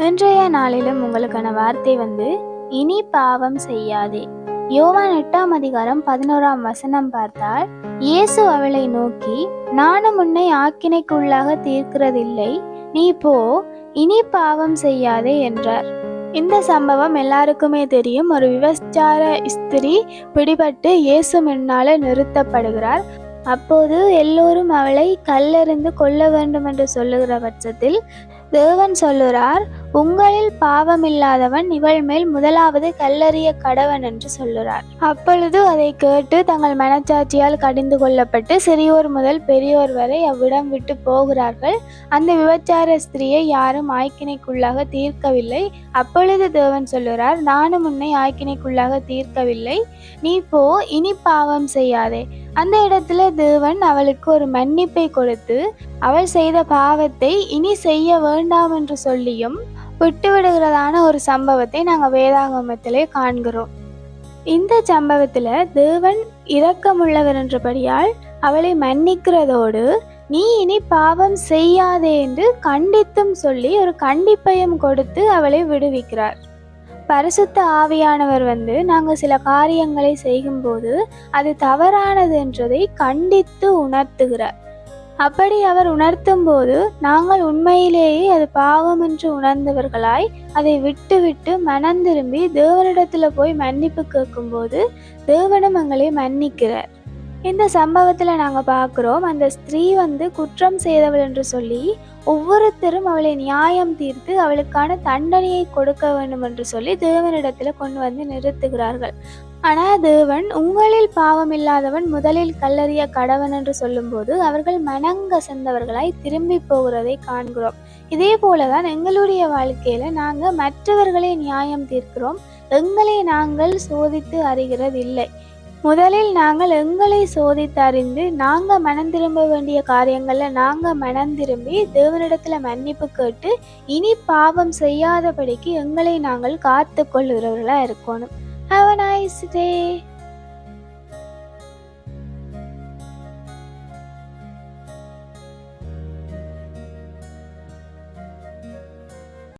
இன்றைய நாளிலும் உங்களுக்கான வார்த்தை இனி பாவம் செய்யாதே. யோவான் 8 அதிகாரம் 11 பார்த்தால், இயேசு அவளை நோக்கி, நானும் உன்னை ஆக்கினைக்குள்ளாக தீர்க்கிறதில்லை, நீ போ, இனி பாவம் செய்யாதே என்றார். இந்த சம்பவம் எல்லாருக்குமே தெரியும். ஒரு விபச்சார ஸ்திரீ பிடிபட்டு இயேசு முன்னால நிறுத்தப்படுகிறார். அப்போது எல்லோரும் அவளை கல்லெறிந்து கொல்ல வேண்டும் என்று சொல்லுகிற பட்சத்தில் தேவன் சொல்லுறார், உங்களில் பாவமில்லாதவன் இவள் மேல் முதலாவது கல்லெறிய கடவன் என்று சொல்லுறார். அப்பொழுது அதை கேட்டு தங்கள் மனச்சாட்சியால் கடிந்து கொள்ளப்பட்டு சிறியோர் முதல் பெரியோர் வரை அவ்விடம் விட்டு போகிறார்கள். அந்த விபச்சார ஸ்திரியை யாரும் ஆக்கினைக்குள்ளாக தீர்க்கவில்லை. அப்பொழுது தேவன் சொல்லுறார், நானும் உன்னை ஆக்கினைக்குள்ளாக தீர்க்கவில்லை, நீ போ, இனி பாவம் செய்யாதே. அந்த இடத்துல தேவன் அவளுக்கு ஒரு மன்னிப்பை கொடுத்து அவள் செய்த பாவத்தை இனி செய்ய வேண்டாம் என்று சொல்லியும் விட்டுவிடுகிறதான ஒரு சம்பவத்தை நாங்கள் வேதாகமத்திலே காண்கிறோம். இந்த சம்பவத்தில் தேவன் இரக்கமுள்ளவர் என்றபடியால் அவளை மன்னிக்கிறதோடு நீ இனி பாவம் செய்யாதே என்று கண்டித்தும் சொல்லி ஒரு கண்டிப்பையும் கொடுத்து அவளை விடுவிக்கிறார். பரிசுத்த ஆவியானவர் நாங்கள் சில காரியங்களை செய்யும்போது அது தவறானது என்றதை கண்டித்து உணர்த்துகிறார். அப்படி அவர் உணர்த்தும் போது நாங்கள் உண்மையிலேயே அது பாவம் என்று உணர்ந்தவர்களாய் அதை விட்டு மனம் திரும்பி தேவனிடத்துல போய் மன்னிப்பு கேட்கும்போது தேவனும் எங்களை மன்னிக்கிறார். இந்த சம்பவத்தில் நாங்கள் பார்க்குறோம், அந்த ஸ்திரீ குற்றம் செய்தவள் என்று சொல்லி ஒவ்வொருத்தரும் அவளை நியாயம் தீர்த்து அவளுக்கான தண்டனையை கொடுக்க வேண்டும் என்று சொல்லி தேவனிடத்தில் கொண்டு நிறுத்துகிறார்கள். ஆனால் தேவன் உங்களில் பாவம் இல்லாதவன் முதலில் கல்லறிய கடவன் என்று சொல்லும்போது அவர்கள் மனங்கசந்தவர்களாய் திரும்பி போகிறதை காண்கிறோம். இதே போலதான் எங்களுடைய வாழ்க்கையில நாங்கள் மற்றவர்களை நியாயம் தீர்க்கிறோம், எங்களை நாங்கள் சோதித்து அறிகிறதில்லை. முதலில் நாங்கள் எங்களை சோதித்து அறிந்து நாங்கள் மனம் திரும்ப வேண்டிய காரியங்களில் நாங்கள் மனம் திரும்பி தேவனிடத்துல மன்னிப்பு கேட்டு இனி பாவம் செய்யாதபடிக்கு எங்களை நாங்கள் காத்து கொள்ளுகிறவர்களாக இருக்கணும். Have a nice day.